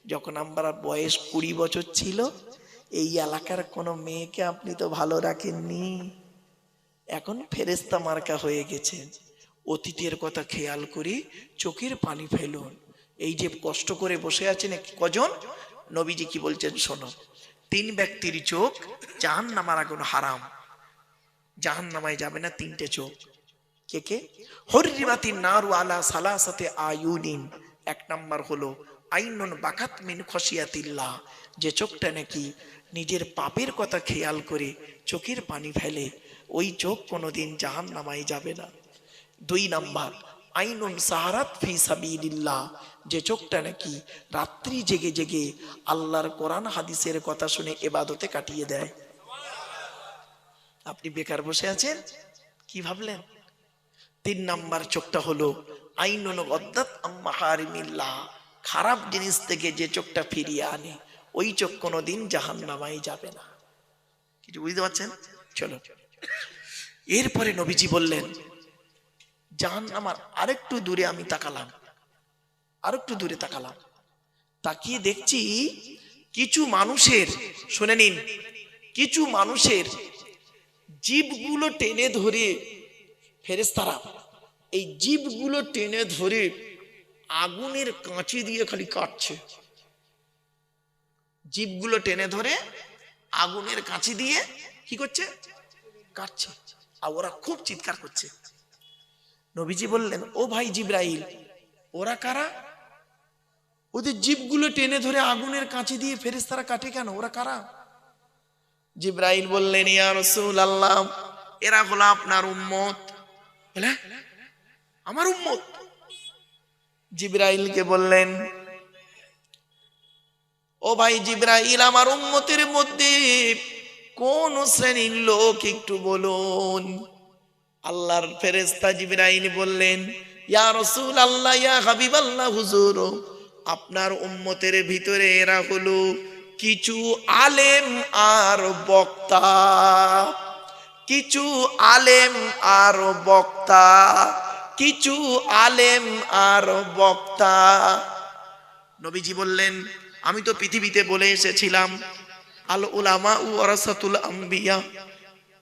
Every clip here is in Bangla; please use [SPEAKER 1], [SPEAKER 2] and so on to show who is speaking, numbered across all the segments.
[SPEAKER 1] যখন আমার বয়স 20 বছর ছিল, এই এলাকার কোনো মেয়েকে আপনি তো ভালো রাখেননি, এখন ফেরেস্তা মার্কা হয়ে গেছেন। অতীতের কথা খেয়াল করে চোখের পানি ফেলুন। এই যে কষ্ট করে বসে আছেন কজন, নবীজি কি বলছেন শোনো, 3 ব্যক্তির চোখ জাহান্নামের আগুন হারাম, জাহান্নামায় যাবে না 3টে চোখ। কে কে? হরিমাতিন নারু আলা সালাসাতে আয়ুনিন। 1 নাম্বার হলো আইনুন বাকাত মিন খশিয়াতিল্লাহ, যে চোখটা নাকি নিজের পাপের কথা খেয়াল করে চোখের পানি ফেলে, ওই চোখ কোনোদিন জাহান্নামায় যাবে না। 2 নাম্বার আইনুন সাহারাত ফি সাবিলিল্লাহ, যে চোখটা নাকি রাত্রি জেগে জেগে আল্লাহর কোরআন হাদিসের কথা শুনে ইবাদতে কাটিয়ে দেয়। আপনি বেকার বসে আছেন, কি ভাবলেন? 3 নাম্বার চোখটা হলো আইনুন গদ্দাত আম্মাহারিমিল্লাহ, খারাপ জিনিস থেকে যে চোখটা ফিরিয়ে আনে, ওই চোখ কোনোদিন জাহান্নামায় যাবে না। কিছু বুঝতে পারছেন? চলো, এরপরে নবীজি বললেন জাহান্নামার আরেকটু দূরে আমি তাকালাম, আরেকটু দূরে তাকালাম, তাকিয়ে দেখছি কিছু মানুষের, শুনে নিন, কিছু মানুষের জিভগুলো টেনে ধরে ফেরেশতারা এই জিভগুলো টেনে ধরে আগুনের কাঁচি দিয়ে খালি কাটছে। জিভগুলো টেনে ধরে আগুনের কাঁচি দিয়ে কি করছে? কাটছে। আর ওরা খুব চিৎকার করছে। নবীজি বললেন, ও ভাই জিবরাইল, ওরা কারা? ওদের জিভগুলো টেনে ধরে আগুনের কাঁচি দিয়ে ফেরেশতারা কাটে কেন? ওরা কারা? জিবরাইল বললেন, ইয়া রাসূলুল্লাহ, এরা হলো আপনার উম্মত। বলে আমার উম্মত? জিবরাইলকে বললেন, ও ভাই জিবরাইল, আমার উম্মতের মধ্যে কোন শ্রেণীর লোক একটু বলুন। আল্লাহর ফেরেশতা জিবরাইল বললেন, ইয়া রাসূলুল্লাহ, ইয়া হাবিবাল্লাহ, হুজুর, আপনার উম্মতের ভিতরে এরা হলো কিছু আলেম আর বক্তা, কিছু আলেম আর বক্তা, কিছু আলেম আর বক্তা। নবীজি বললেন, আমি তো পৃথিবীতে বলে এসেছিলাম আল উলামা ওয়ারাসাতুল আম্বিয়া,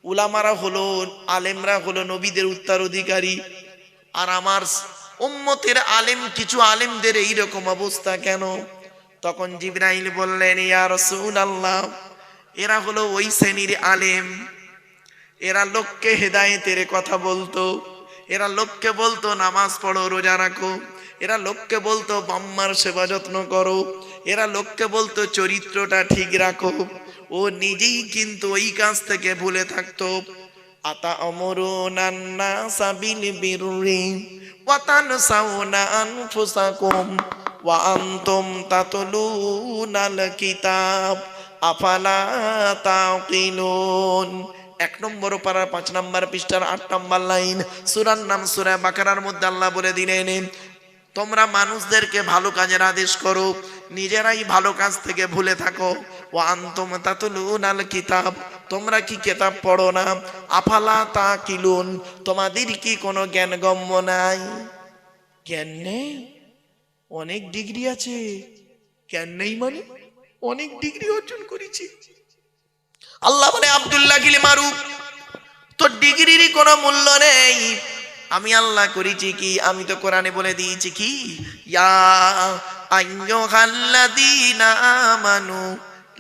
[SPEAKER 1] উলামারা হলো, আলেমরা হলো নবীদের উত্তরাধিকারী, আর আমার উম্মতের আলেম, কিছু আলেমদের এইরকম অবস্থা কেন? তখন জিবরাইল বললেন, ইয়া রাসূলুল্লাহ, এরা হলো ওই শ্রেণীর আলেম, এরা লোককে হেদায়েতের কথা বলতো, এরা লোককে বলতো নামাজ পড়ো, রোজা রাখো, এরা লোককে বলতো বাম্মার সেবা যত্ন করো, এরা লোককে বলতো চরিত্রটা ঠিক রাখো, ও নিজেই কিন্তু ওই কাজ থেকে ভুলে থাকতো। আতা আমরুনান নাসা বিল বিররি ওয়া তানসাউনা আনফুসাকুম ওয়া আনতুম তাতলুনাল কিতাব আফালা তাকিলুন। 1 নম্বর পারার 5 নম্বর পৃষ্ঠার 8 নম্বর লাইন, সূরার নাম সূরা বাকারার মধ্যে আল্লাহ বলে দিলেন, তোমরা মানুষদেরকে ভালো কাজের আদেশ করো, নিজেরাই ভালো কাজ থেকে ভুলে থাকো। ওয়া আনতুম তাতলুনাল কিতাব, তোমরা কি কিতাব পড়ো না? আফালা তাকিলুন, তোমাদের কি কোনো জ্ঞান গম্য নাই? জ্ঞান নেই? অনেক ডিগ্রি আছে, জ্ঞান নেই মানে অনেক ডিগ্রি অর্জন করেছি। আল্লাহ বলে, আব্দুল্লাহ গিল মারুফ, তোর ডিগ্রির কোনো মূল্য নেই। আমি আল্লাহ করেছি কি? আমি তো কোরআনে বলে দিয়েছি কি, ইয়া আইয়ুহাল্লাযীনা আমানু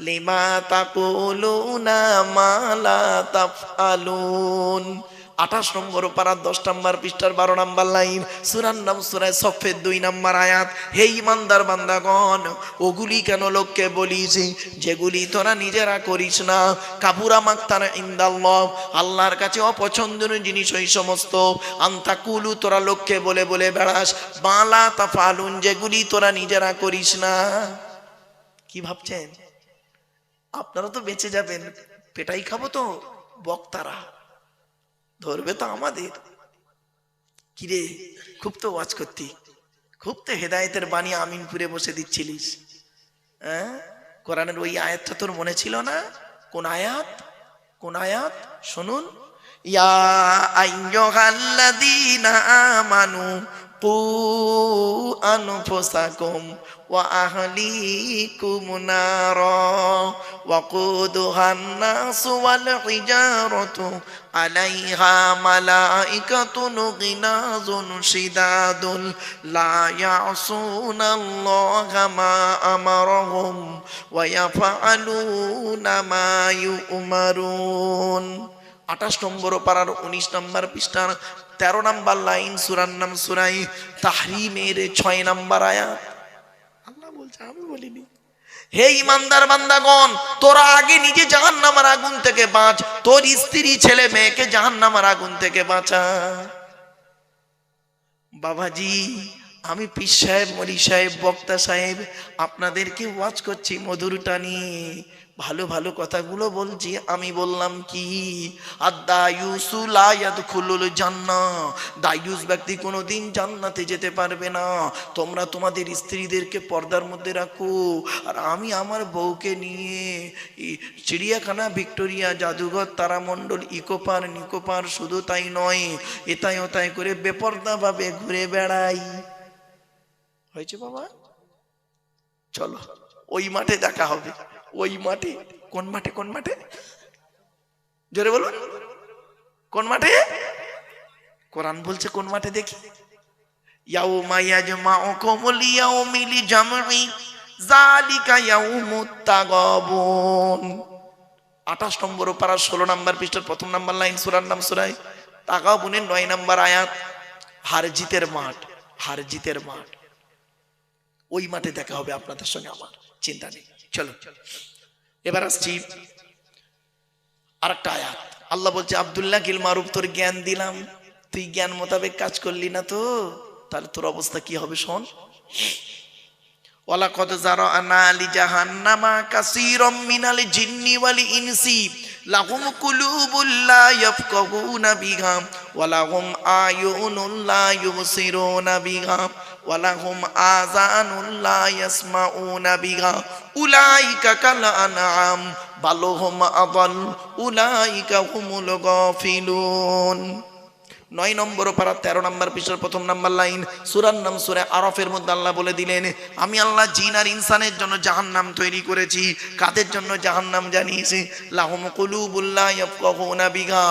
[SPEAKER 1] লিমা তাকুলুনা মা লা তাফআলুন। 28 নম্বর পারা 10 নম্বর পৃষ্ঠার 12 নম্বর লাইন, সূরার নাম সূরা সফের 2 নম্বর আয়াত। হে ঈমানদার বান্দাগণ, ওগুলি কেন লোককে বলিস যেগুলি তোরা নিজেরা করিস না? কাবুরা মাকতানা ইনদাল্লাহ, আল্লাহর কাছে অপছন্দনীয় জিনিস ওই সমস্ত। আনতাকুলু, তোরা লোককে বলে বলে বেড়াস, মালা তাফালুন, যেগুলি তোরা নিজেরা করিস না। কি ভাবছেন আপনারা তো বেঁচে যাবেন, পেটাই খাবো তো? বক্তারা ধরবে তো আমাদের। কিরে, খুব তো ওয়াজ করতি, খুব তো হেদায়েতের বাণী আমিনপুরে বসে দিচ্ছিলিস, হ্যাঁ? কোরআনের ওই আয়াতটা তোর মনে ছিল না? কোন আয়াত? কোন আয়াত শুনুন, ইয়া আইয়ুহাল্লাযীনা আমানু কু আনফুসাকুম ওয়া আহলিকুম নারা ওয়াকুদুহান নাসু ওয়াল হিজারাতু আলাইহা মালাইকাতুন গিলাযুন শিদাদুন লা ইয়াসুনাল্লাহা মা আমারহুম ওয়া ইয়াফআলুনা মা ইউমারুন। 28 নম্বর পারার 19 নম্বর পৃষ্ঠার 13 নম্বর লাইন, সূরার নাম সূরা তাহরিমের 6 নম্বর আয়াত। আল্লাহ বলছে, আমি বলিনি। হে ইমানদার বান্দাগণ, তোরা আগে নিজে জাহান্নামের আগুন থেকে বাঁচ, তোর স্ত্রী ছেলে মেয়েকে জাহান্নামের আগুন থেকে বাঁচা। বাবাজি, আমি পীর সাহেব, মলি সাহেব, বক্তা সাহেব আপনাদেরকে ওয়াজ করছি মধুর টানি, ভালো ভালো কথাগুলো বলছি। আমি বললাম কি, আদ-দায়ুসু লা ইয়াদখুলুল জান্নাহ, দায়ুস ব্যক্তি কোনোদিন জান্নাতে যেতে পারবে না। তোমরা তোমাদের স্ত্রীদেরকে পর্দার মধ্যে রাখো, আর আমি আমার বউকে নিয়ে চিড়িয়াখানা, ভিক্টোরিয়া, জাদুঘর, তারামণ্ডল, ইকোপার, নিকোপার, শুধু তাই নয়, এতাই ওতাই করে বেপর্দা ভাবে ঘুরে বেড়াই। হয়েছে বাবা, চলো ওই মাঠে দেখা হবে। ওই মাঠে, কোন মাঠে? কোন মাঠে? জোরে বলুন, কোন মাঠে? কোরআন বলছে কোন মাঠে দেখি? ইয়াউমা ইয়াজমাউকুম লিয়াউমিল জামঈ যালিকা ইয়াউমুত তাগাবুন। 28 নম্বর পারা 16 নম্বর পৃষ্ঠার 1 নম্বর লাইন, সূরার নাম সূরা তাগাবুনের 9 নম্বর আয়াত। হার জিতের মাঠ, হার জিতের মাঠ, ওই মাঠে দেখা হবে আপনাদের সঙ্গে আমার, চিন্তা নেই। চলো এবার আসছি আরেকটা আয়াত। আল্লাহ বলছে, আব্দুল্লাহ কিল মারুফ, তোর জ্ঞান দিলাম, তুই জ্ঞান মোতাবেক কাজ করলি না তো, তাহলে তোর অবস্থা কি হবে শোন। ওয়ালাকাদ যারানা লিজাহান্নামা কাসীরাম মিনাল জিন্নি ওয়াল ইনসি লাহুম কুলুবুল লা ইয়াফকাহুনা বিহা ওয়া লাহুম আয়ুনুন লা ইউবসিরুনা বিহা ওয়া লাহুম আযানুন লা ইয়াসমাউনা বিহা উলাইকা কাল আনআম বাল হুম আযাল উলাইকা হুমুল গাফিলুন। 9 নম্বর পারা 13 নম্বর পৃষ্ঠার 1 নম্বর লাইন, সূরার নাম সূরা আরাফের মধ্যে আল্লাহ বলে দিলেন, আমি আল্লাহ জিন আর ইনসানের জন্য জাহান্নাম তৈরি করেছি। কাদের জন্য জাহান্নাম জানিয়েছি? লাহুম কুলুবুল লা ইয়াফকাহুনা বিহা,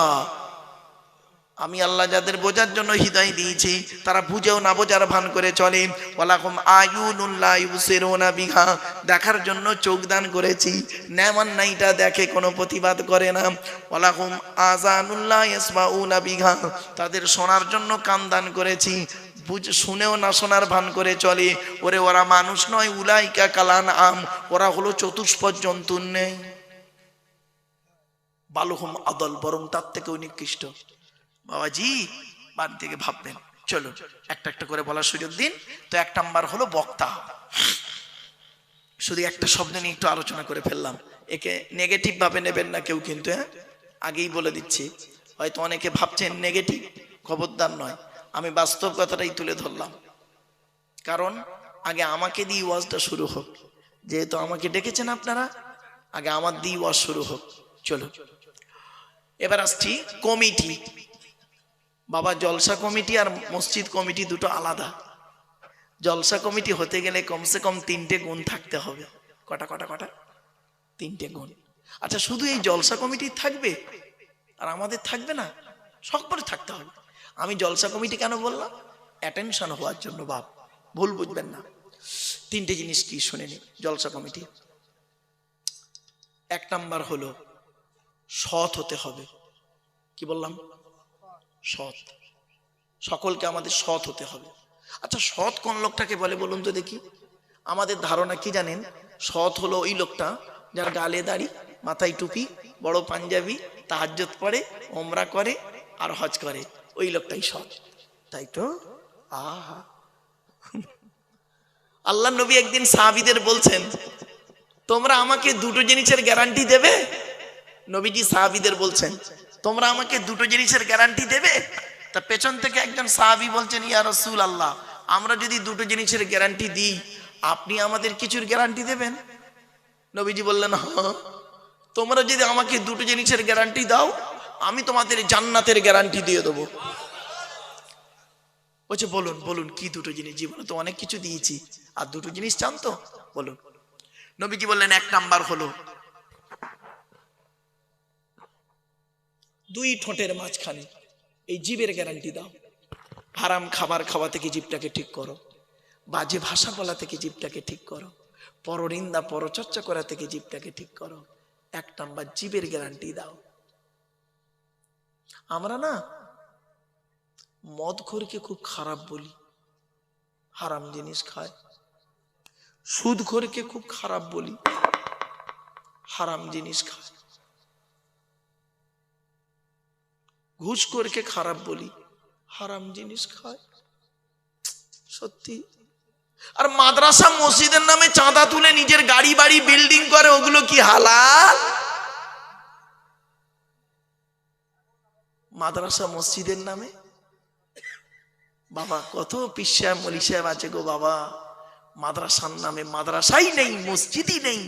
[SPEAKER 1] আমি আল্লাহ যাদের বোঝার জন্য হৃদয় দিয়েছি, তারা বুঝেও না বোঝার ভান করে চলে। ওয়ালাকুম আয়ুনুন লা ইউবসিরুনা বিহা, দেখার জন্য চোখ দান করেছি, নেমান নাইটা দেখে, কোনো প্রতিবাদ করে না। ওয়ালাকুম আযানুন লা ইয়াসমাউনা বিহা, তাদের শোনার জন্য কান দান করেছি, শুনেও না শোনার ভান করে চলে। ওরে ওরা মানুষ নয়, উলাইকা কালান আম, ওরা হলো চতুষ্পদ জন্তুর নেই। বালুহুম আদল, বরং তার থেকেও নিকৃষ্ট। বাবাজি বাদ থেকে ভাববেন। চলো একটা একটা করে বলার সুযোগ দিন। তো 1 নাম্বার হলো বক্তা। শুধু একটা শব্দ নিয়ে একটু আলোচনা করে ফেললাম, একে নেগেটিভ ভাবে নেবেন না কেউ কিন্তু, হ্যাঁ আগেই বলে দিচ্ছি। হয়তো অনেকে ভাবছেন নেগেটিভ, খবরদার নয়, আমি বাস্তব কথাটাই তুলে ধরলাম। কারণ আগে আমাকে দিয়ে ওয়াজটা শুরু হোক, যেহেতু আমাকে ডেকেছেন আপনারা, আগে আমার দিয়ে ওয়াজ শুরু হোক। চলো এবার আসছি কমিটি। বাবা, জলসা কমিটি আর মসজিদ কমিটি দুটো আলাদা। জলসা কমিটি হতে গেলে কমসে কম 3টে গুণ থাকতে হবে। কটা কটা কটা? 3টে গুণ। আচ্ছা, শুধু এই জলসা কমিটি থাকবে আর আমাদের থাকবে না? সকলে থাকতে হবে। আমি জলসা কমিটি কেন বললাম? অ্যাটেনশন হওয়ার জন্য, বাপ ভুল বুঝবেন না। 3টে জিনিস কি শুনে নিন জলসা কমিটি। 1 নাম্বার হলো সৎ হতে হবে। কি বললাম? সৎ। সকলকে আমাদের সৎ হতে হবে। আচ্ছা, সৎ কোন লোকটাকে বলে বলুন তো দেখি? আমাদের ধারণা কি জানেন? সৎ হলো ওই লোকটা যার গালে দাড়ি, মাথায় টুপি, বড় পাঞ্জাবি, তাহাজ্জুদ পড়ে, ওমরা করে আর হজ করে, ওই লোকটাই সৎ, তাই তো? আহা, আল্লাহ নবী একদিন সাহাবীদের বলছেন, তোমরা আমাকে 2টো জিনিসের গ্যারান্টি দেবে? নবীজি সাহাবীদের বলছেন, তোমরা আমাকে 2টো জিনিসের গ্যারান্টি দেবে? তা পেছন থেকে একজন সাহাবী বলছেন, ইয়া রাসূলুল্লাহ, আমরা যদি 2টো জিনিসের গ্যারান্টি দিই, আপনি আমাদের কিছুর গ্যারান্টি দেবেন? নবীজি বললেন, হ্যাঁ, তোমরা যদি আমাকে 2টো জিনিসের গ্যারান্টি দাও, আমি তোমাদের জান্নাতের গ্যারান্টি দিয়ে দেবো। বলছে বলুন বলুন কি দুটো জিনিস, জীবনে তো অনেক কিছু দিয়েছি, আর দুটো জিনিস চান তো বলুন। নবীজি বললেন, এক নাম্বার হলো দুই ঠোঁটের মাঝখানে এই জিভের গ্যারান্টি দাও। হারাম খাবার খাওয়া থেকে জিভটাকে ঠিক করো, বাজে ভাষা বলা থেকে জিভটাকে ঠিক করো, পরনিন্দা পরচর্চা করা থেকে জিভটাকে ঠিক করো। এক নাম্বার জিভের গ্যারান্টি দাও। আমরা না মদখোরকে খুব খারাপ বলি, হারাম জিনিস খায়। সুদখোরকে খুব খারাপ বলি, হারাম জিনিস খায়। ঘুষখোরকে খারাপ বলি, হারাম জিনিস খায়। সত্যি। আর মাদ্রাসা মসজিদের নামে চাঁদা তুলে নিজের গাড়ি বাড়ি বিল্ডিং করে, ওগুলো কি হালাল? মাদ্রাসা মসজিদের নামে বাবা কত পীর সাহেব মলি সাহেব আছে গো বাবা, মাদ্রাসার নামে মাদ্রাসাই নেই, মসজিদই নেই,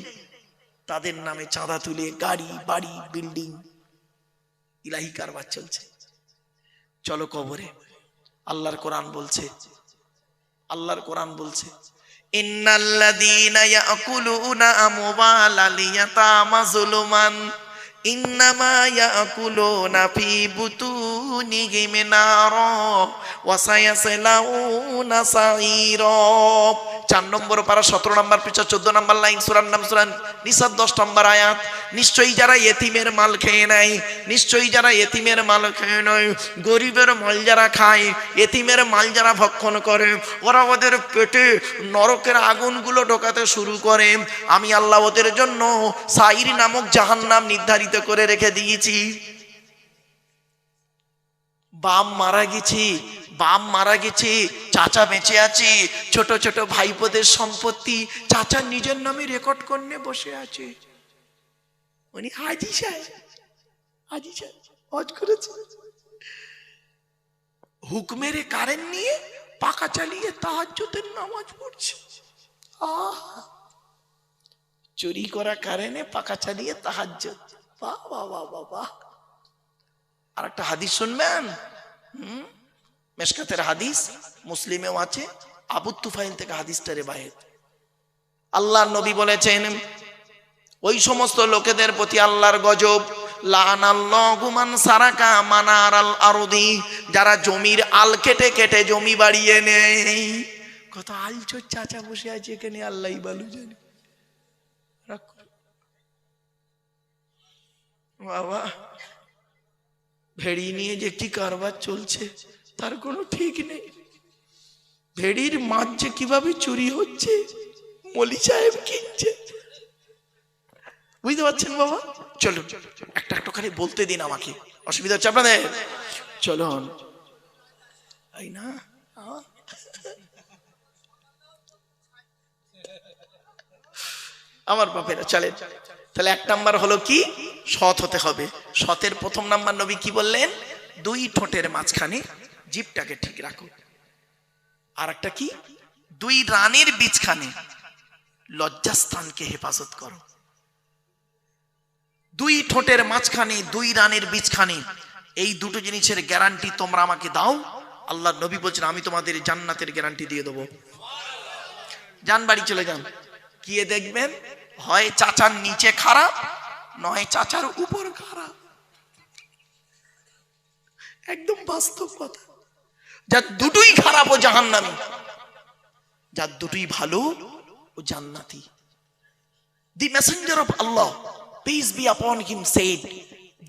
[SPEAKER 1] তাদের নামে চাঁদা তুলে গাড়ি বাড়ি বিল্ডিং, ইলাহি কারবার চলছে। চলো কবরে। আল্লাহর কোরআন বলছে, আল্লাহর কোরআন বলছে, ইন্নাল্লাযীনা ইয়াকুলুনা আমওয়ালাল ইয়াতামা যুলুমান ইন্নামা ইয়াকুলুনা ফি বুতুনিহিম নারা ওয়া সায়াসলাউনা সাঈরা। 4 নম্বর পারা 17 নম্বর পৃষ্ঠা 14 নম্বর লাইন, সূরার নাম সূরা নিসা 10 নম্বর আয়াত। নিশ্চয়ই যারা ইতিমের মাল খেয়ে নেয়, নিশ্চয়ই যারা ইতিমের মাল খেয়ে নেয়, গরিবের মাল যারা খায়, ইতিমের মাল যারা ভক্ষণ করে, ওরা ওদের পেটে নরকের আগুনগুলো ঢোকাতে শুরু করে। আমি আল্লাহ ওদের জন্য সাঈর নামক জাহান্নাম নির্ধারিত করে রেখে দিয়েছি। বাপ মারা গেছি, বাপ মারা গেছে, চাচা বেঁচে আছে, ছোট ছোট ভাইপোদের সম্পত্তি চাচা নিজের নামে রেকর্ড করে বসে আছে। উনি হাজি সাহেব, হাজি সাহেব হজ করেছে, হুকমের কারেন্ট নিয়ে পাকা চালিয়ে তাহাজ্জুদের নামাজ পড়ছে। চুরি করা কারেন্টে পাকা চালিয়ে তাহাজ্জুদ। বাহ বাহ বাহ বাহ বাহ। আর একটা হাদিস শুনবেন, মেশকাতের হাদিস, মুসলিমেও আছে, আবু তুফাইল থেকে হাদিসটা রিওয়ায়াত। আল্লাহর নবী বলেছেন, ওই সমস্ত লোকেদের প্রতি আল্লাহর গজব, লানাল্লাহু মান সারাকা মানারাল আরদি, যারা জমির আল কেটে কেটে জমি বাড়িয়ে নেয়। কত আলচোর চাচা বসে আছে এখানে, আল্লাহই ভালো জানে। বাবা ভেড়ি নিয়ে যে কি কারবার চলছে তার কোনো ঠিক নেই। ভেড়ির মাছ যে কিভাবে চুরি হচ্ছে মলি সাহেব কিনছে, বুঝতে পারছেন বাবা? চলুন একটা একটা খালি বলতে দিন আমাকে, অসুবিধা হচ্ছে আপনাদের? চলুন। তাই না, আমার বাপেরা চলেন। তাহলে এক নাম্বার হলো কি, সৎ হতে হবে। সতের প্রথম নাম্বার নবী কি বললেন? দুই ঠোঁটের মাঝখানে জিভটাকে ঠিক রাখো। আর একটা কি, দুই রানের বীজখানে লজ্জাস্থানকে হেফাজত করো। দুই ঠোঁটের মাঝখানে দুই রানের বীজখানে, এই দুটো জিনিসের গ্যারান্টি তোমরা আমাকে দাও। আল্লাহ নবী বলছেন, আমি তোমাদের জান্নাতের গ্যারান্টি দিয়ে দেবো। যান বাড়ি চলে যান, গিয়ে দেখবেন হয় চাচার নিচে খারাপ, নয় চাচার উপর খারাপ। একদম বাস্তব কথা। যার দুটোই খারাপ ও জাহান্নামী, যার দুটোই ভালো ও জান্নাতি। The messenger of Allah, peace be upon him, said,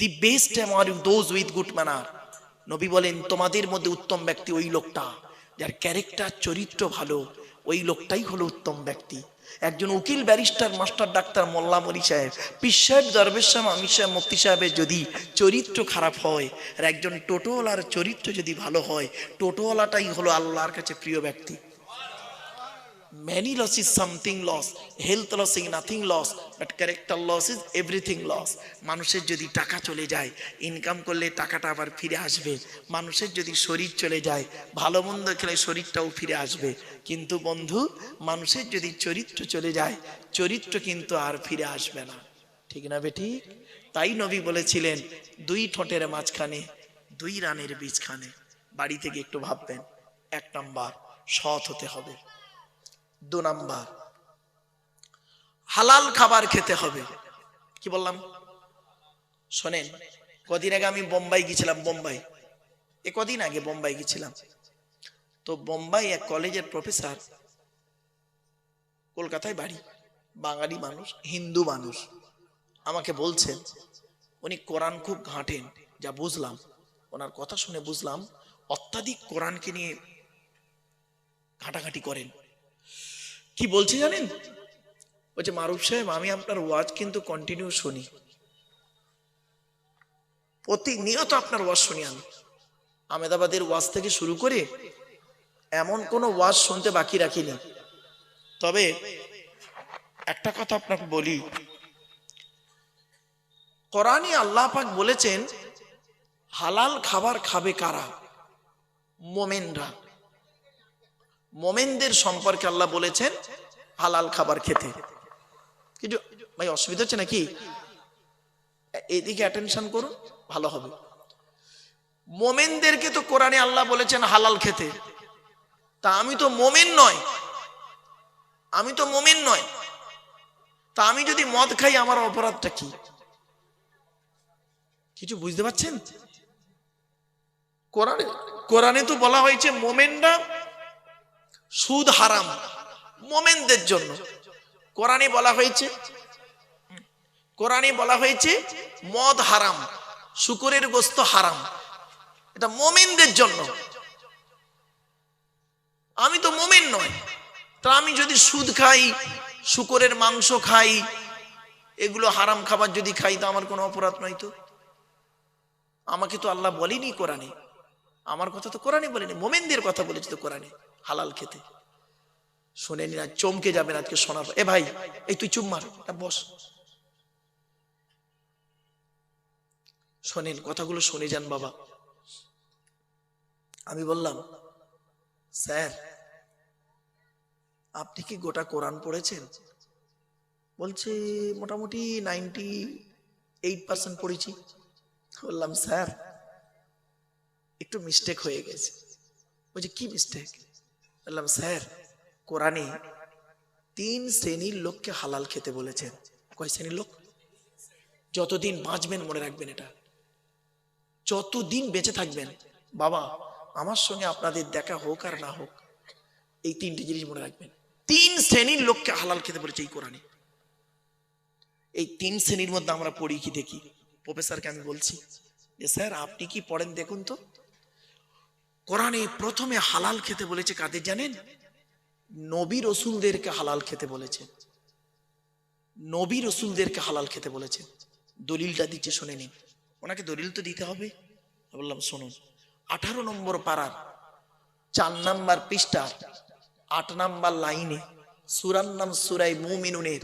[SPEAKER 1] the best among those with good manner. নবী বলেন, তোমাদের মধ্যে উত্তম ব্যক্তি ওই লোকটা যার ক্যারেক্টার চরিত্র ভালো, ওই লোকটাই হলো উত্তম ব্যক্তি। একজন উকিল, ব্যারিস্টার, মাস্টার, ডাক্তার, মোল্লা, মলি সাহেব, পীর সাহেব, দরবেশ সাহেব, আমির সাহেব, মুফতি সাহেবের যদি চরিত্র খারাপ হয়, আর একজন টোটোওয়ালার চরিত্র যদি ভালো হয়, টোটোওয়ালাটাই হলো আল্লাহর কাছে প্রিয় ব্যক্তি। Many loss is something loss, health loss is nothing loss, but character loss is everything loss. মানুষের যদি টাকা চলে যায়, ইনকাম করলে টাকাটা আবার ফিরে আসবে। মানুষের যদি শরীর চলে যায়, ভালো মন্দ খেলে শরীরটাও ফিরে আসবে। কিন্তু বন্ধু, মানুষের যদি চরিত্র চলে যায়, চরিত্র কিন্তু আর ফিরে আসবে না। ঠিক না বেঠিক? তাই নবী বলেছিলেন, দুই ঠোঁটের মাঝখানে দুই রানের বীজখানে। বাড়ি থেকে একটু ভাববেন, এক নাম্বার সৎ হতে হবে, 2 নাম্বার হালাল খাবার খেতে হবে। কি বললাম শোনেন, কদিন আগে আমি বোম্বাই গেছিলাম, কদিন আগে বোম্বাই গেছিলাম। তো বোম্বাই এক কলেজের প্রফেসর, কলকাতায় বাড়ি, বাঙালি মানুষ, হিন্দু মানুষ, আমাকে বলছেন উনি কোরআন খুব ঘাঁটেন, যা বুঝলাম, ওনার কথা শুনে বুঝলাম অত্যাধিক কোরআনকে নিয়ে ঘাঁটাঘাঁটি করেন। কি বলছে জানেন? বলছে মারুফ সাহেব, আমি আপনার ওয়াজ কিন্তু কন্টিনিউ শুনি, প্রতিনিয়ত আপনার ওয়াজ শুনি। আমি আহমেদাবাদের ওয়াজ থেকে শুরু করে এমন কোনো ওয়াজ শুনতে বাকি রাখিনি। তবে একটা কথা আপনাকে বলি, কোরআনে আল্লাহ পাক বলেছেন হালাল খাবার খাবে কারা? মোমেনরা। মোমেনদের সম্পর্কে আল্লাহ বলেছেন হালাল খাবার খেতে। কিন্তু ভাই অসুবিধা হচ্ছে নাকি? এদিকে অ্যাটেনশন করুন, ভালো হবে। মোমেনদেরকে তো কোরআনে আল্লাহ বলেছেন হালাল খেতে, তা আমি তো মোমেন নয়, তা আমি যদি মদ খাই আমার অপরাধটা কি? কিছু বুঝতে পারছেন? কোরআনে তো বলা হয়েছে মোমেনরা, সুদ হারাম মোমেনদের জন্য। কোরআনে বলা হয়েছে মদ হারাম, শুকরের গোশত হারাম, এটা মোমেনদের জন্য। আমি তো মোমেন নয়, তা আমি যদি সুদ খাই, শুকরের মাংস খাই, এগুলো হারাম খাবার যদি খাই, তো আমার কোনো অপরাধ নয়। তো আমাকে তো আল্লাহ বলেনি কোরআনে, আমার কথা তো কোরআনে বলেনি, মোমেনদের কথা বলেছে তো কোরআনে হালাল খেতে। শোনেনি না, চমকে যাবেন আজকে শোনাবো। এ ভাই, এই তুই চুপ মার, বস, শোনেন কথাগুলো শুনে যান বাবা। আমি বললাম, স্যার আপনি কি গোটা কোরআন পড়েছেন? বলছে মোটামুটি 98% পড়েছি। বললাম স্যার একটু মিস্টেক হয়ে গেছে। বলছে কি মিস্টেক? বললাম স্যার কোরআনে 3 শ্রেণীর লোককে হালাল খেতে বলেছেন। কয় শ্রেণীর লোক? যতদিন বাঁচবেন মনে রাখবেন, এটা যতদিন বেঁচে থাকবেন বাবা, আমার সঙ্গে আপনাদের দেখা হোক আর না হোক, এই 3টি জিনিস মনে রাখবেন। 3 শ্রেণীর লোককে হালাল খেতে বলেছে এই কোরআনে। এই 3 শ্রেণীর মধ্যে আমরা পড়ি কি দেখি? প্রফেসরকে আমি বলছি যে স্যার আপনি কি পড়েন দেখুন তো। কোরআনে প্রথমে হালাল খেতে বলেছে কাদের জানেন? নবী রসুলদেরকে হালাল খেতে বলেছে, নবী রসুলদেরকে হালাল খেতে বলেছে। দলিলটা দিচ্ছে, শুনে নিন। ওনাকে দলিল তো দিতে হবে। বললাম শুনুন, 18 নম্বর পারার 4 নাম্বার পৃষ্ঠা 8 নাম্বার লাইনে সূরার নাম সূরায়ে মুমিনুনের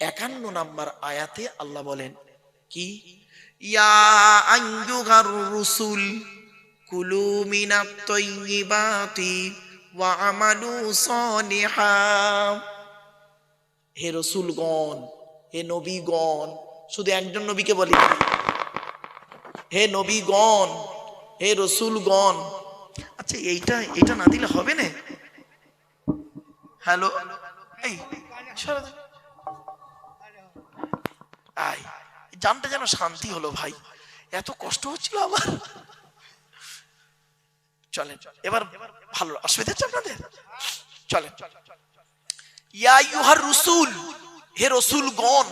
[SPEAKER 1] 51 নাম্বার আয়াতে আল্লাহ বলেন কি? ইয়া আইয়ুহার রুসুল কুলু মিনাত তাইয়্যিবাতি ওয়া আমালু সলিহা। হে রসুলগণ, হে নবীগণ, শুধু একজন নবীকে বলি, হে নবীগণ, হে রসুলগণ। আচ্ছা এইটা না দিলে হবে না? হ্যালো, এই জানটা যেন শান্তি হলো ভাই, এত কষ্ট হচ্ছিল আমার। চলেন এবার ভালো, অসুবিধা হচ্ছে আপনাদের? চলেন। ইয়া আইয়ুহার রুসুল, হে রসুলগণ,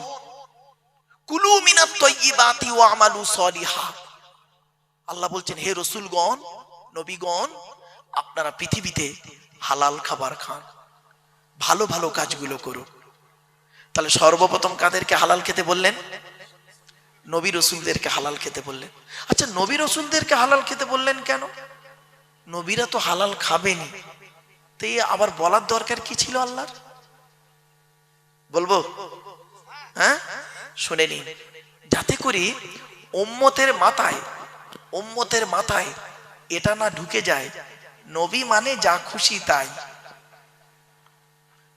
[SPEAKER 1] কুলু মিনাত তাইয়্যিবাতি ওয়া আমালু সলিহা। আল্লাহ বলছেন হে রসুলগণ, নবীগণ, আপনারা পৃথিবীতে হালাল খাবার খান, ভালো ভালো কাজগুলো করুন। তাহলে সর্বপ্রথম কাদেরকে হালাল খেতে বললেন? নবী রসুলদেরকে হালাল খেতে বললেন। আচ্ছা নবী রসুলদেরকে হালাল খেতে বললেন কেন? নবীরা তো হালাল খাবেনি, তো আবার বলার দরকার কি ছিল আল্লাহর? বলবো? হ্যাঁ, শুনে নিন, যাতে করে উম্মতের মাথায় এটা না ঢুকে যায় নবী মানে যা খুশি তাই,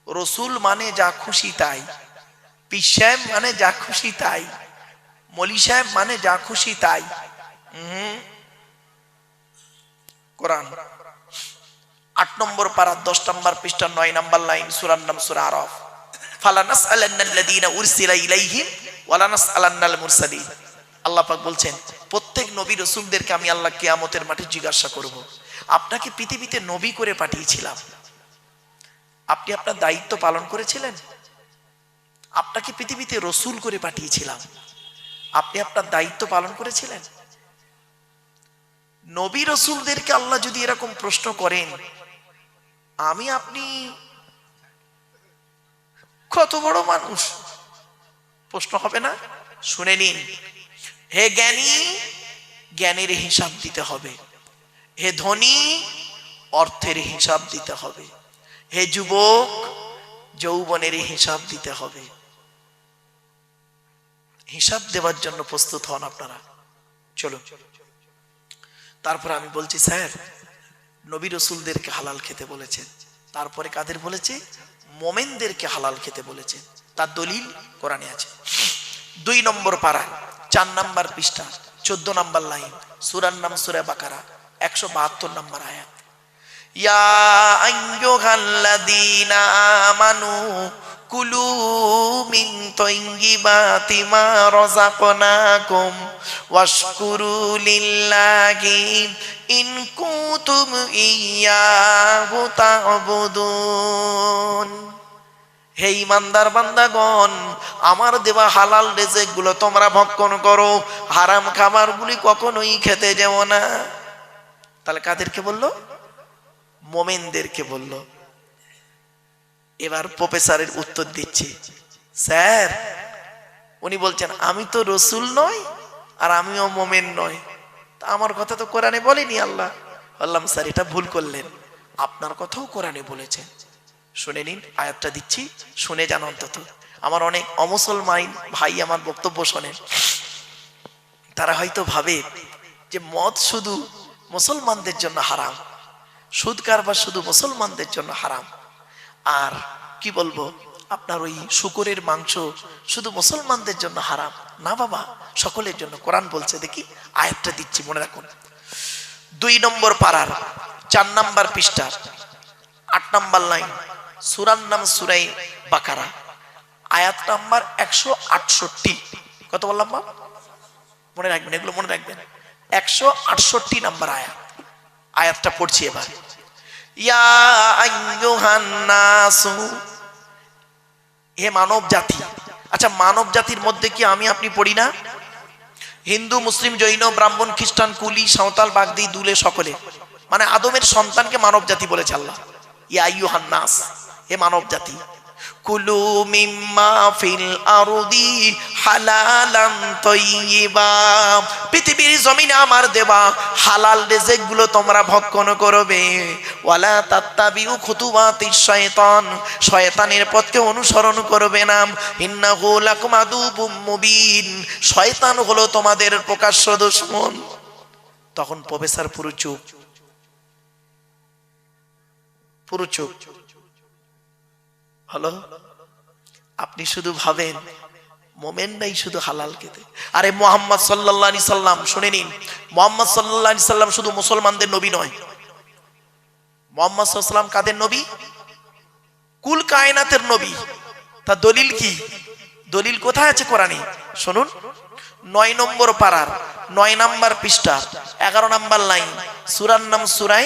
[SPEAKER 1] রসুল মানে যা খুশি তাই, পীর সাহেব মানে যা খুশি তাই, মলি সাহেব মানে যা খুশি তাই। কোরআন 8 নম্বর পারা 10 নম্বর পৃষ্ঠা 9 নম্বর লাইন, সূরার নাম সূরা আরাফ। ফালানাসআলান্নাল্লাযীনা উরসিলা ইলাইহিম ওয়ালানাসআলান্নাল মুরসালিন। আল্লাহ পাক বলছেন প্রত্যেক নবী রাসূলদেরকে আমি আল্লাহ কিয়ামতের মাঠে জিজ্ঞাসা করব, আপনাকে পৃথিবীতে নবী করে পাঠিয়েছিলাম, আপনি আপনার দায়িত্ব পালন করেছিলেন? আপনাকে পৃথিবীতে রসুল করে পাঠিয়েছিলাম, আপনি আপনার দায়িত্ব পালন করেছিলেন? নবী রসুলদেরকে আল্লাহ যদি এরকম প্রশ্ন করেন, আমি আপনি কত বড় মানুষ, প্রশ্ন হবে না? শুনে নিন, হে জ্ঞানী, জ্ঞানের হিসাব দিতে হবে। হে ধনী, অর্থের হিসাব দিতে হবে। হে যুবক, যৌবনের হিসাব দিতে হবে। হিসাব দেওয়ার জন্য প্রস্তুত হন আপনারা। চলো, তারপর আমি বলছি স্যার, নবী রসুলদেরকে হালাল খেতে বলেছেন, তারপরে কাদের বলেছে? মোমেনদেরকে হালাল খেতে বলেছেন। তার দলিল কোরআনে আছে। 2 নম্বর পারা 4 নম্বর পৃষ্ঠা 14 নম্বর লাইন, সূরার নাম সূরা বাকারা, 172 নম্বর আয়াত। ইয়া আইয়ুহাল্লাযীনা আমানু কুলু মিন তাইয়্যিবাতি মা রাযাকনাকুম ওয়াশকুরু লিল্লাহি ইন কুনতুম ইয়্যাহু তা'বুদুন। হে ঈমানদার বান্দাগণ, আমার দেওয়া হালাল রিজিক গুলো তোমরা ভক্ষণ করো, হারাম খাবারগুলি কখনোই খেতে যেও না। তাহলে কাদেরকে বললো? মোমেনদেরকে বললো। এবার প্রফেসরের উত্তর দিচ্ছি, স্যার উনি বলছেন আমি তো রসুল নই আর আমিও মোমেন নই, তা আমার কথা তো কোরআনে বলেনি আল্লাহ। বললাম স্যার এটা ভুল করলেন, আপনার কথাও কোরআনে বলেছেন। শুনে নিন, আয়াতটা দিচ্ছি, শুনে যান অন্তত। আমার অনেক অমুসলমান ভাই আমার বক্তব্য শোনেন, তারা হয়তো ভাবে যে মদ শুধু মুসলমানদের জন্য হারাম, সুদ কারবার শুধু মুসলমানদের জন্য হারাম, আর কি বলবো আপনার ওই শুকরের মাংস শুধু মুসলমানদের জন্য হারাম। না বাবা, সকলের জন্য। কোরআন বলছে, দেখি আয়াতটা দিচ্ছি, মনে রাখুন। 2 নম্বর পারার 4 নম্বর পৃষ্ঠা 8 নম্বর লাইন, সূরার নাম সূরা বাকারা, আয়াত নাম্বার 168। কত বললাম বাবা? মনে রাখবেন, এগুলো মনে রাখবেন। 168 নম্বর আয়াত। আয়াতটা পড়ছি এবার। ইয়া আইয়ুহান নাসু, হে মানব জাতি। আচ্ছা, মানব জাতির মধ্যে কি আমি আপনি পড়ি না? হিন্দু, মুসলিম, জৈন, ব্রাহ্মণ, খ্রিস্টান, কুলি, সাঁওতাল, বাগদি, দুলে, সকলে, মানে আদমের সন্তানকে মানব জাতি বলেছে আল্লাহ। ইয়া আইয়ুহান নাস, হে মানব জাতি, কুলু মিম্মা ফিল আরদি হালালান তাইয়্যিবা, পৃথিবীর জমিনে আমার দেওয়া হালাল রিজিক গুলো তোমরা ভক্ষণ করবে। ওয়ালা তাত্তাবিউ খুতুওয়াতিশ শায়তান, শয়তানের পথকে অনুসরণ করবে না। ইন্নাহু লাকুম আদুউম মুবিন, শয়তান হলো তোমাদের প্রকাশ্য দুশমন। তখন প্রফেসর পুরো চুপ, পুরো চুপ। হলো, আপনি শুধু ভাবেন মোমেন নাই শুধু হালাল খেতে। আরে মুহাম্মদ সাল্লাল্লাহু আলাইহি সাল্লাম, শুনে নিন, মুহাম্মদ সাল্লাল্লাহু আলাইহি সাল্লাম শুধু মুসলমানদের নবী নয়। মুহাম্মদ সাল্লাল্লাহু আলাইহি সাল্লাম কাদের নবী? কুল কায়নাতের নবী। তা দলিল কি? দলিল কোথায় আছে কোরআনে? শুনুন, 9 নম্বর পারার 9 নম্বর পৃষ্ঠা 11 নম্বর লাইন, সূরার নাম সূরা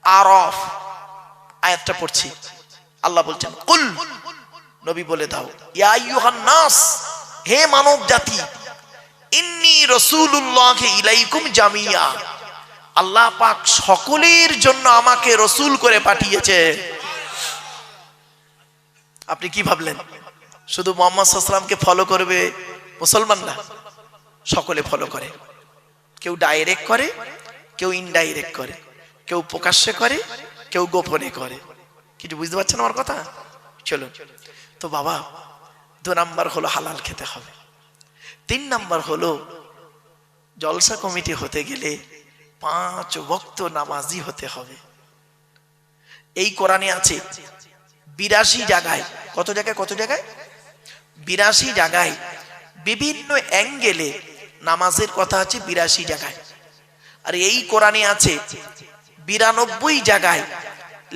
[SPEAKER 1] আরাফ, আয়াতটা পড়ছি। আল্লাহ বলছেন, কুল, নবী বলে দাও, ইয়া আইয়ুহান নাস, হে মানব জাতি, ইন্নী রাসূলুল্লাহি ইলাইকুম জামিয়া, আল্লাহ পাক সকলের জন্য আমাকে রসুল করে পাঠিয়েছে। আপনি কি ভাবলেন শুধু মুহাম্মদ সাল্লাল্লাহু আলাইহি সাল্লামকে ফলো করবে মুসলমান? না, সকলে ফলো করে। কেউ ডাইরেক্ট করে, কেউ ইনডাইরেক্ট করে, কেউ প্রকাশ্যে করে, কেউ গোপনে করে। কিছু বুঝতে পারছেন আমার কথা? চলুন তো বাবা, 2 নাম্বার হলো হালাল খেতে হবে। 3 নাম্বার হলো জলসা কমিটি হতে গেলে 5 ওয়াক্ত নামাজি হতে হবে। এই কোরআনে আছে 82 জায়গায়, কত জায়গায়? কত জায়গায়? 82 জায়গায় বিভিন্ন অ্যাঙ্গেলে নামাজের কথা আছে 82 জায়গায়। আর এই কোরআনে আছে 92 জায়গায়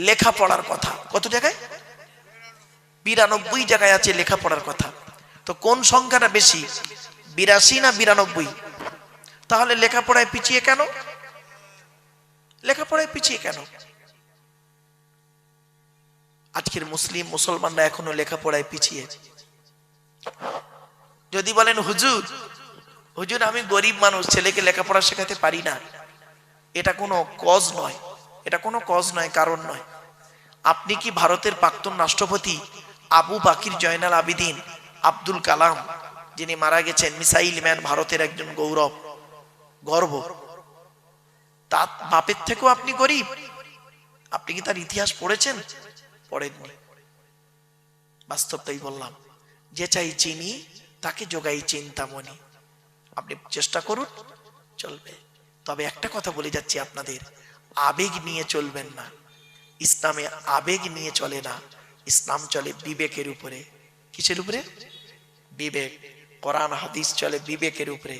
[SPEAKER 1] লেখাপড়ার কথা। কত জায়গায়? 92 জায়গায় আছে লেখাপড়ার কথা। তো কোন সংখ্যাটা বেশি, 82 না 92? তাহলে লেখাপড়ায় পিছিয়ে কেন? লেখাপড়ায় পিছিয়ে কেন? আজকের মুসলমানরা এখনো লেখাপড়ায় পিছিয়ে। যদি বলেন হুজুর হুজুর আমি গরিব মানুষ, ছেলেকে লেখাপড়া শেখাতে পারি না, এটা কোনো কজ নয়, এটা কোনো কজ নয়, কারণ নয়। আপনি কি ভারতের প্রাক্তন রাষ্ট্রপতি আবু বাকির জয়নাল আবিদিন আব্দুল কালাম, যিনি মারা গেছেন, মিসাইল ম্যান, ভারতের একজন গৌরব, গর্ব, তার বাপের থেকেও আপনি গরিব? আপনি কি তার ইতিহাস পড়েছেন? পড়েননি। বাস্তবটাই বললাম, যে চাই চিনি তাকে যোগাই চিন্তামণি। আপনি চেষ্টা করুন, চলবে। তবে একটা কথা বলে যাচ্ছি আপনাদের, আবেগ নিয়ে চলবেন না। ইসলামে আবেগ নিয়ে চলে না, ইসলাম চলে বিবেকের উপরে। কিসের উপরে? বিবেক। কোরআন হাদিস চলে বিবেকের উপরে,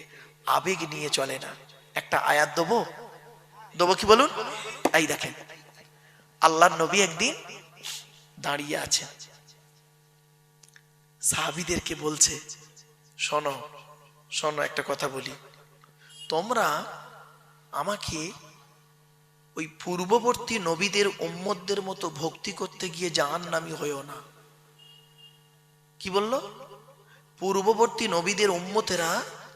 [SPEAKER 1] আবেগ নিয়ে চলে না। একটা আয়াত দেবো, কি বলুন? এই দেখেন, আল্লাহর নবী একদিন দাঁড়িয়ে আছে, সাহাবীদেরকে বলছে, শোনো শোনো একটা কথা বলি, তোমরা আমাকে ওই পূর্ববর্তী নবীদের উম্মতদের মতো ভক্তি করতে গিয়ে জাহান্নামী হইও না। কি বলল? পূর্ববর্তী নবীদের উম্মতেরা,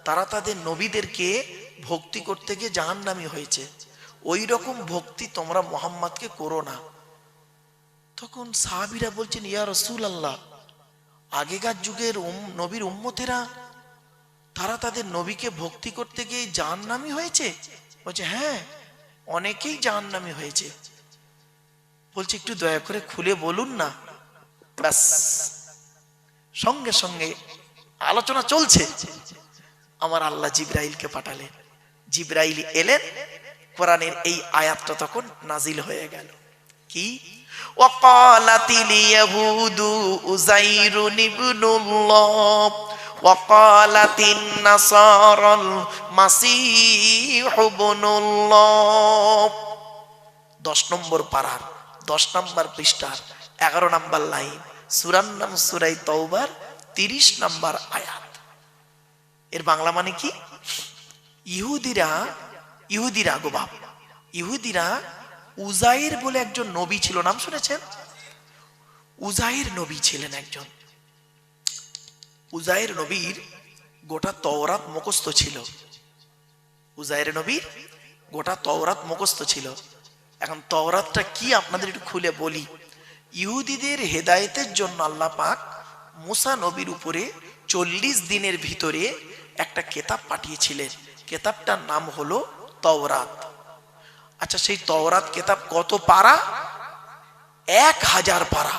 [SPEAKER 1] তারা তাদের নবীদেরকে ভক্তি করতে গিয়ে জাহান্নামী হয়েছে, ওই রকম ভক্তি তোমরা মুহাম্মদকে করো না। তখন সাহাবীরা বলছেন, ইয়া রাসূলুল্লাহ, আগেকার যুগের নবীর উম্মতেরা তারা তাদের নবীকে ভক্তি করতে গিয়ে জাহান্নামী হয়েছে? বলছে হ্যাঁ, অনেকেই জাহান্নামী হয়েছে। বলছে একটু দয়া করে খুলে বলুন না। ব্যাস, সঙ্গে সঙ্গে আলোচনা চলছে, আমার আল্লাহ জিবরাইলকে পাঠালেন। জিবরাইল এলেন, কোরআনের এই আয়াতটা তখন নাজিল হয়ে গেল। কি? ওয়াকালাতিল ইয়াহুদু উযাইরুন ইবনুল্লাহ ওয়াকালাতিন নাসারাল মাসীহু ইবনুল্লাহ। 10 নম্বর পারার 10 নম্বর পৃষ্ঠার 11 নম্বর লাইন, সূরার নাম সূরা তাওবার 30 নম্বর আয়াত। এর বাংলা মানে কি? ইহুদিরা গো বাপ, ইহুদিরা উজাইর বলে একজন নবী ছিল, নাম শুনেছেন? উজাইর নবী ছিলেন একজন। উজাইর নবীর গোটা তাওরাত মুখস্থ ছিল। উজাইর নবীর গোটা তাওরাত মুখস্থ ছিল। এখন তাওরাতটা কি আপনাদের একটু খুলে বলি। ইহুদিদের হেদায়েতের জন্য আল্লাহ পাক মুসা নবীর উপরে 40 দিনের ভিতরে একটা কিতাব পাঠিয়েছিলেন। কিতাবটার নাম হলো তাওরাত। আচ্ছা, সেই তাওরাত কিতাব কত পারা? 1000 পারা।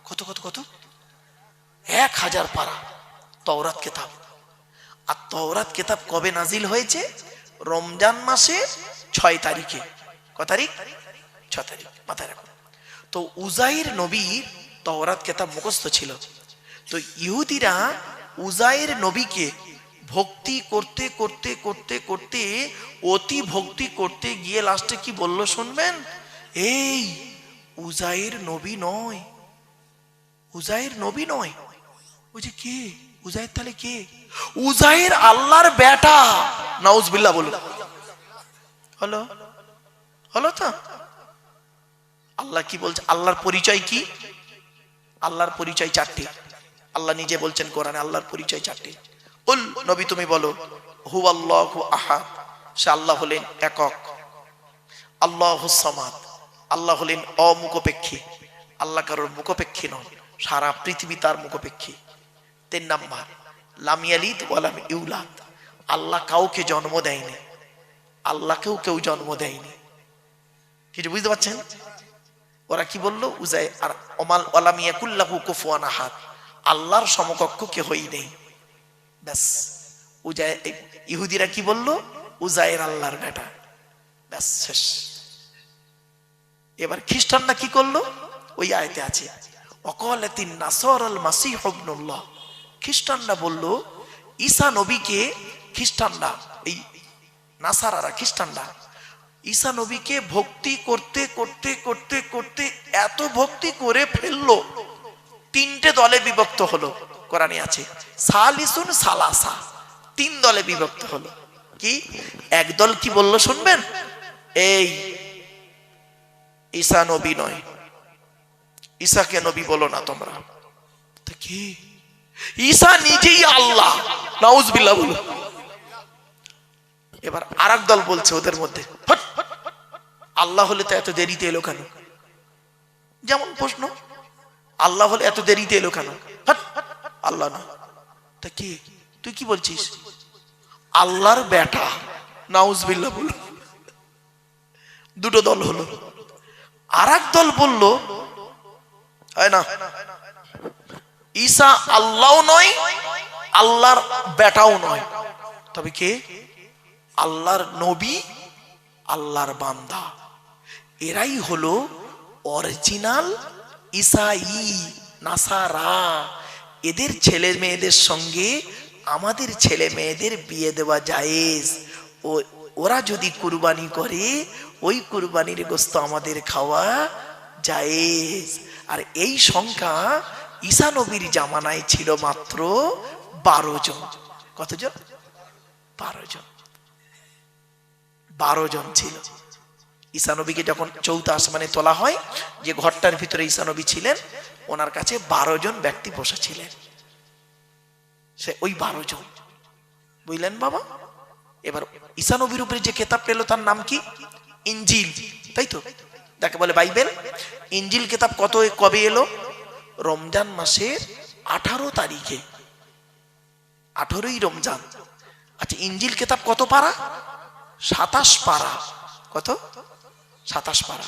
[SPEAKER 1] কত কত কত? 1000 পারা তাওরাত কিতাব। আর তাওরাত কিতাব কবে নাজিল হয়েছে? রমজান মাসে 6 তারিখে। কত তারিখ? 6 তারিখ, মাথায় রাখুন। তো উজাইর নবীর তাওরাত কিতাব মুখস্থ ছিল। তো ইহুদিরা উজাইর নবীকে ভক্তি করতে করতে করতে করতে অতি ভক্তি করতে গিয়ে লাস্টে কি বলল শুনবেন? এই উজাইর নবী নয়, উজাইর নবী নয়। ওই যে কে? উজাইর তাহলে কে? উজাইর আল্লাহর বেটা। নাউজুবিল্লাহ বলুন। হলো হলো তো? আল্লাহ কি বলছে? আল্লাহর পরিচয় কি? আল্লাহর পরিচয় 4টি। আল্লাহ নিজে বলছেন কোরআনে, আল্লাহর পরিচয় 4টি। কুল, নবী তুমি বলো, হুয়াল্লাহু আহাদ, সে আল্লাহ হলেন একক। আল্লাহুস সামাদ, আল্লাহ হলেন অমুখপেক্ষী। আল্লাহ কারোর মুখপেক্ষী নন, সারা পৃথিবী তার মুখপেক্ষী। 3 নাম্বার, লাম ইয়ালিদ ওয়া লাম ইউলাদ, আল্লাহ কাউকে জন্ম দেয়নি, আল্লাহকেও কেউ জন্ম দেয়নি। কিছু বুঝতে পারছেন? ওরা কি বললো? উজাইর আর ওমাল ওয়ালাম ইয়াকুল্লাহু কুফুয়ান আহাদ, আল্লাহর সমকক্ষ কেহই নেই। ব্যাস, ইহুদিরা কি বললো? উজাইর আল্লাহর বেটা। ব্যাস, শেষ। এবার খ্রিস্টানরা কি করলো? ওই আয়াতে আছে ওয়াকালাতিন নাসারাল মাসীহু ইবনুল্লাহ। খ্রিস্টানরা বললো ঈসা নবীকে, খ্রিস্টানরা, এই নাসারারা খ্রিস্টানরা ঈসা নবীকে ভক্তি করতে করতে করতে করতে এত ভক্তি করে ফেললো, তিনটে দলে বিভক্ত হলো। কোরআনে আছে সালিসুন সালাসা, তিন দলে বিভক্ত হলো। কি একদল কি বললো শুনবেন, এই ঈসা নবী নয়, ঈসাকে নবী বলো না তোমরা। কি ঈসা নিজেই আল্লাহ, নাউজুবিল্লাহ বলো। এবার আরেক দল বলছে ওদের মধ্যে, আল্লাহ হলে তো এত দেরিতে এলো কেন? যেমন প্রশ্ন, আল্লাহ হলে এত দেরিতে এলো কেন? আল্লাহ না, তা কি তুই কি বলছিস? আল্লাহর বেটা, নাউজুবিল্লাহ বলো। দুটো দল হলো। আরেক দল বলল হয় না, ঈসা আল্লাহও নয়, আল্লাহর বেটাও নয়, তবে কে? আল্লাহর নবী, আল্লাহর বান্দা। এরাই হলো অরিজিনাল ঈসাই নাসারা। এদের ছেলে মেয়েদের সঙ্গে আমাদের ছেলে মেয়েদের বিয়ে দেওয়া জায়েজ। ওরা যদি কুরবানি করে ওই কুরবানির গোশত আমাদের খাওয়া জায়েজ। আর এই সংখ্যা ঈসা নবীর জামানায় ছিল মাত্র 12 জন। কতজন? 12 জন। 12 জন ছিল। ঈসা নবীকে যখন চৌথা আসমানে তোলা হয়, যে ঘরটার ভিতরে ঈসা নবী ছিলেন, ওনার কাছে 12 জন ব্যক্তি বসা ছিলেন। সে ওই 12 জন, বুঝলেন বাবা? এবার ঈসা নবীর উপরে যে কিতাব পেল তার নাম কি? ইনজিল, তাই তো, যাকে বলে বাইবেল। ইনজিল কিতাব কবে এলো? রমজান মাসের 18 তারিখে, 18ই রমজান। আচ্ছা, ইনজিল কিতাব কত পারা? 27 পারা। কত? 27 পারা।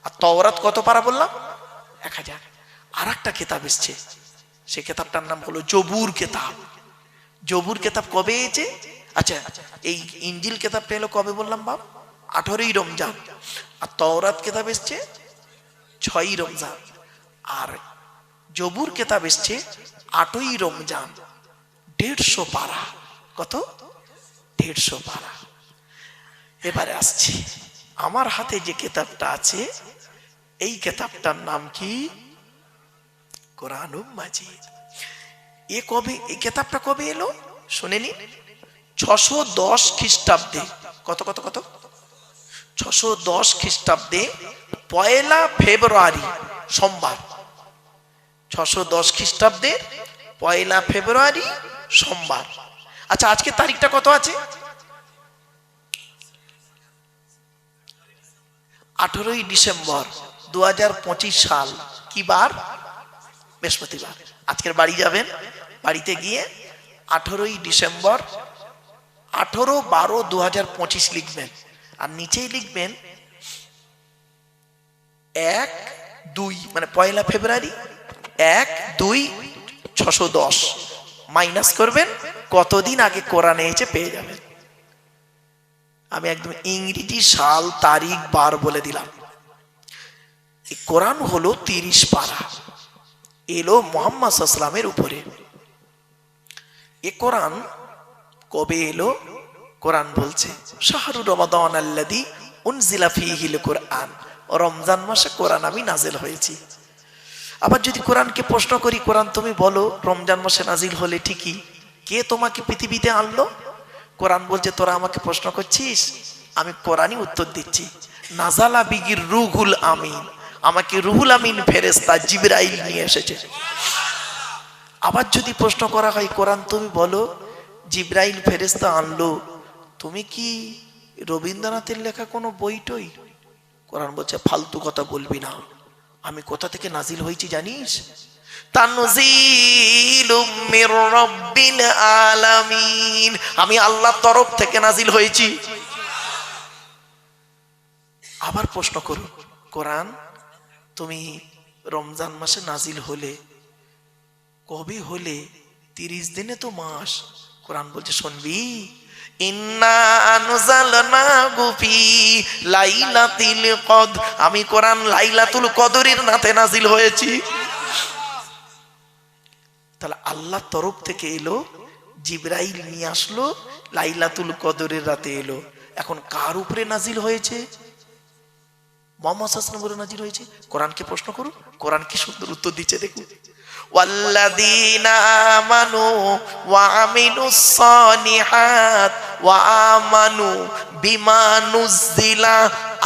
[SPEAKER 1] আর তাওরাত কত পারা বললাম? 1000। আর একটা কিতাব এসছে, সে কিতাবটার নাম হলো জবুর কিতাব। জবুর কিতাব কবে এসেছে? আচ্ছা, এই ইনজিল কিতাবটা এলো কবে বললাম বাপ? 18ই রমজান। আর তাওরাত কিতাব এসছে 6ই রমজান। আর জবুর কিতাব এসছে 8ই রমজান। 150 পারা। কত? 150 পারা। এবারে আসছি, আমার হাতে যে কিতাবটা আছে, এই কিতাবটার নাম কি? কোরআনুল মাজিদ। এই কিতাবটা কবে এলো শুনে নিন। 610 খ্রিস্টাব্দে। কত কত কত? 610 খ্রিস্টাব্দে 1 ফেব্রুয়ারি সোমবার। 610 খ্রিস্টাব্দে 1 ফেব্রুয়ারি সোমবার। আচ্ছা, আজকে তারিখটা কত আছে? 18ই ডিসেম্বর 2025 সাল। কি বার? বৃহস্পতিবার। আজকের বাড়ি যাবেন, বাড়িতে গিয়ে 18ই ডিসেম্বর 18/12/2025 লিখবেন। আর নিচেই লিখবেন 1-2, মানে 1 ফেব্রুয়ারি 1-2-610 মাইনাস করবেন, কতদিন আগে কোরআনে এসে পেয়ে যাবেন। আমি একদম ইংরেজি সাল তারিখ বার বলে দিলাম। এই কোরআন হলো 30 পারা, এলো মুহাম্মদ সাল্লাল্লাহু আলাইহি ওয়াসাল্লামের উপরে। এ কোরআন কবে এলো? কোরআন বলছে শাহরু রমাদান আল্লাযী উনজিলা ফীহিল কুরআন, রমজান মাসে কোরআন আমি নাজিল হয়েছি। আবার যদি কোরআনকে প্রশ্ন করি, কোরআন তুমি বলো রমজান মাসে নাজিল হলে ঠিকই, কে তোমাকে পৃথিবীতে আনলো? কোরআন বলছে তোরা আমাকে প্রশ্ন করছিস, আমি কোরআনই উত্তর দিচ্ছি। নাজালা বিগির রুহুল আমিন, আমাকে রুহুল আমিন ফেরেশতা জিবরাইল নিয়ে এসেছে। আবার যদি প্রশ্ন করা হয়, কোরআন তুমি বলো জিবরাইল ফেরেশতা আনলো, তুমি কি রবীন্দ্রনাথের লেখা কোনো বইটই? কোরআন বলছে ফালতু কথা বলবি না, আমি কোথা থেকে নাজিল হয়েছি জানিস? তানজিলুম মির রাব্বিল আলামিন, আমি আল্লাহর তরফ থেকে নাজিল হয়েছি। আবার প্রশ্ন করো, কোরআন তুমি রমজান মাসে নাজিল হলে কবে হলে? 30 দিনে তো মাস। কোরআন বলছে শুনবি, ইন্না আনজালনাহু ফি লাইলাতিল কদর, আমি কোরআন লাইলাতুল কদরের রাতে নাজিল হয়েছি। তাহলে আল্লাহর তরফ থেকে এলো, জিবরাইল নিয়ে আসলো, লাইলাতুল কদরের রাতে এলো। এখন কার উপরে নাজিল হয়েছে? মুহাম্মদ সাল্লাল্লাহু আলাইহি ওয়াসাল্লামের উপরে নাজিল হয়েছে। কোরআনকে প্রশ্ন করুন, কোরআন কি সুন্দর উত্তর দিচ্ছে দেখুন। ওয়াল্লাযীনা আমানু ওয়া আমিলুস সালিহাত ওয়া আমানু বিমা নুযিলা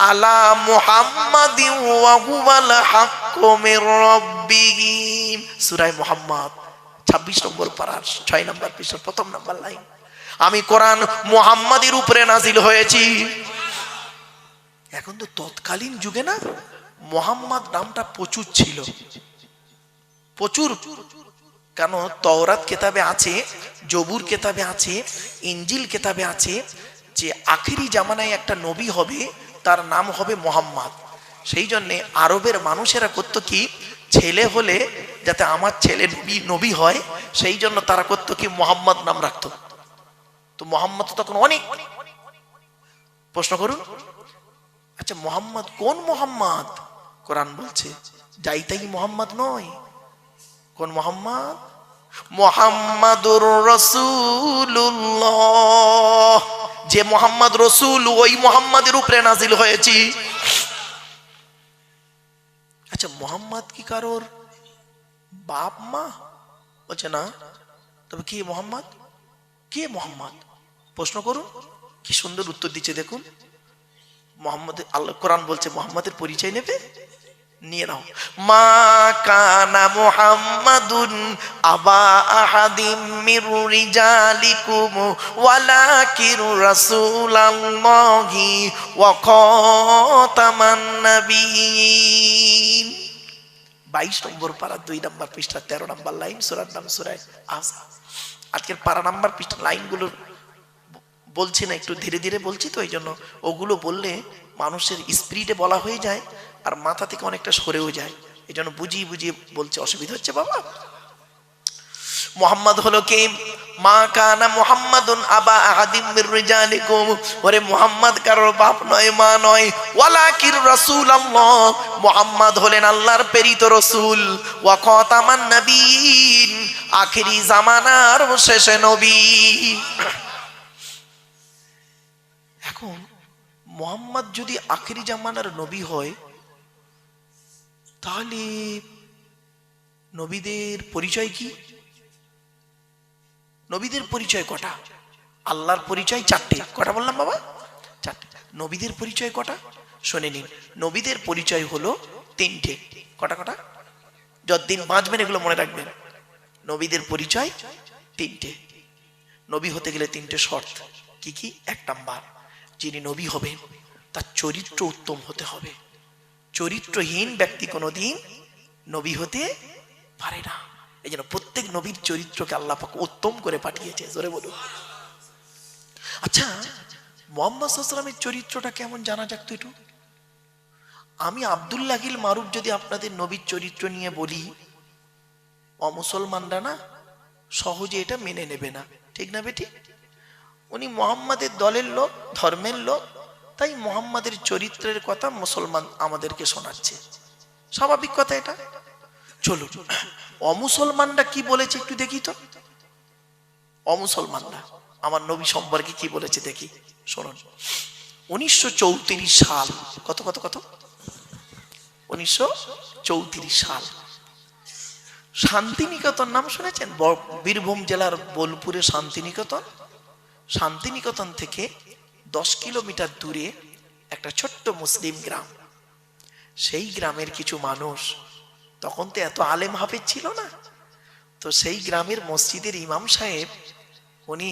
[SPEAKER 1] আলা মুহাম্মাদিন ওয়া হুয়াল হাক্কু মির রাব্বিহিম। সূরা মুহাম্মদ 26 নম্বর পারার 6 নম্বর পৃষ্ঠার প্রথম নম্বর লাইন। আমি কোরআন মুহাম্মাদের উপরে নাজিল হয়েছি। এখন তো তৎকালীন যুগে না মুহাম্মদ নামটা প্রচুর ছিল, প্রচুর। কেন তাওরাত কিতাবে আছে, জবুর কিতাবে আছে, ইনজিল কিতাবে আছে যে আখেরি জামানায় একটা নবী হবে, তার নাম হবে মুহাম্মদ। সেই জন্যে আরবের মানুষেরা করতো কি, ছেলে হলে যাতে আমার ছেলে নবী হয়, সেই জন্য তারা করতো কি মুহাম্মদ নাম রাখতো। তো মুহাম্মদ তো তখন অনেক। প্রশ্ন করুন, আচ্ছা মুহাম্মদ কোন মুহাম্মদ? কোরআন বলছে যাই তাই মুহাম্মদ নয়। কোন মুহাম্মদ? মুহাম্মাদুর রাসূলুল্লাহ। যে মুহাম্মদ রাসূল, ওই মুহাম্মাদের উপরে নাজিল হয়েছি। আচ্ছা মুহাম্মদ কি কারোর বাপ মা? বলছে না। তবে কে মুহাম্মদ? কে মুহাম্মদ? প্রশ্ন করুন, কি সুন্দর উত্তর দিচ্ছে দেখুন। মুহাম্মদ, আল্লাহ কোরআন বলছে মুহাম্মাদের পরিচয় নেবে, নিয়ে নাও। মা কানা মুহাম্মাদুন আবা আহাদিম মির রিজালিকুম ওয়ালাকিন রাসূলুল্লাহি ওয়া খাতামান নাবিয়্যিন। 22 নম্বর পারা 2 নম্বর পৃষ্ঠা 13 নম্বর লাইন, সূরার নাম সূরা আহজাব। আজকের পারা নাম্বার পৃষ্ঠা লাইনগুলো বলছি না, একটু ধীরে ধীরে বলছি, তো এই জন্য ওগুলো বললে মানুষের স্পিরিটে বলা হয়ে যায় আর মাথা থেকে অনেকটা সরেও যায়। এই জন্য বুঝিয়ে বুঝিয়ে বলছে, অসুবিধা হচ্ছে বাবা। মুহাম্মদ হলো কে? মা কানা মুহাম্মাদুন আবা আহাদিম মির রিজালিকুম। ওরে মুহাম্মদ কারোর বাপ নয়, মা নয়। ওয়ালাকিন রাসূলুল্লাহ, মুহাম্মদ হলেন আল্লাহর প্রেরিত রাসূল। ওয়া খাতামান নাবিয়্যিন, আখেরি জামানার শেষ নবী। এখন মুহাম্মদ যদি আখেরি জামানার নবী হয়, তাহলে নবীদের পরিচয় কি? নবীদের পরিচয় কটা? আল্লাহর পরিচয় 4টে। কটা বললাম বাবা? 4টে। নবীদের পরিচয় কটা? শুনে নিন। নবীদের পরিচয় হলো 3টে। কটা কটা? যতদিন বাঁচবেন এগুলো মনে রাখবেন। নবীদের পরিচয় 3টে। নবী হতে গেলে 3টে শর্ত। কি কি? 1 নাম্বার, যিনি নবী হবেন তার চরিত্র উত্তম হতে হবে। চরিত্রহীন ব্যক্তি কোনোদিন নবী হতে পারে না। এই জন্য প্রত্যেক নবীর চরিত্রকে আল্লাহ পাক উত্তম করে পাঠিয়েছে। জোরে বলুন। আচ্ছা মুহাম্মদ সাল্লাল্লাহু আলাইহি ওয়াসাল্লামের চরিত্রটা কেমন জানা যাক তো একটু। আমি আব্দুল্লাহিল মারুফ যদি আপনাদের নবীর চরিত্র নিয়ে বলি, অমুসলমানরা না সহজে এটা মেনে নেবে না, ঠিক না বেটি? উনি মুহাম্মাদের দলের লোক, ধর্মের লোক, তাই মুহাম্মাদের চরিত্রের কথা মুসলমান আমাদেরকে শোনাচ্ছে। স্বাভাবিক কথা এটা। চলো অমুসলমানরা কি বলেছে একটু দেখি তো। অমুসলমানরা আমার নবী সম্পর্কে কি বলেছে দেখি, শুনুন। 1934 সাল, কত কত কত 1934 সাল, শান্তিনিকেতন নাম শুনেছেন? বীরভূম জেলার বোলপুরে শান্তিনিকেতন। শান্তিনিকেতন থেকে 10 কিলোমিটার দূরে একটা ছোট্ট মুসলিম গ্রাম। সেই গ্রামের কিছু মানুষ, তখন তো এত আলেম হাফেজ ছিল না, তো সেই গ্রামের মসজিদের ইমাম সাহেব উনি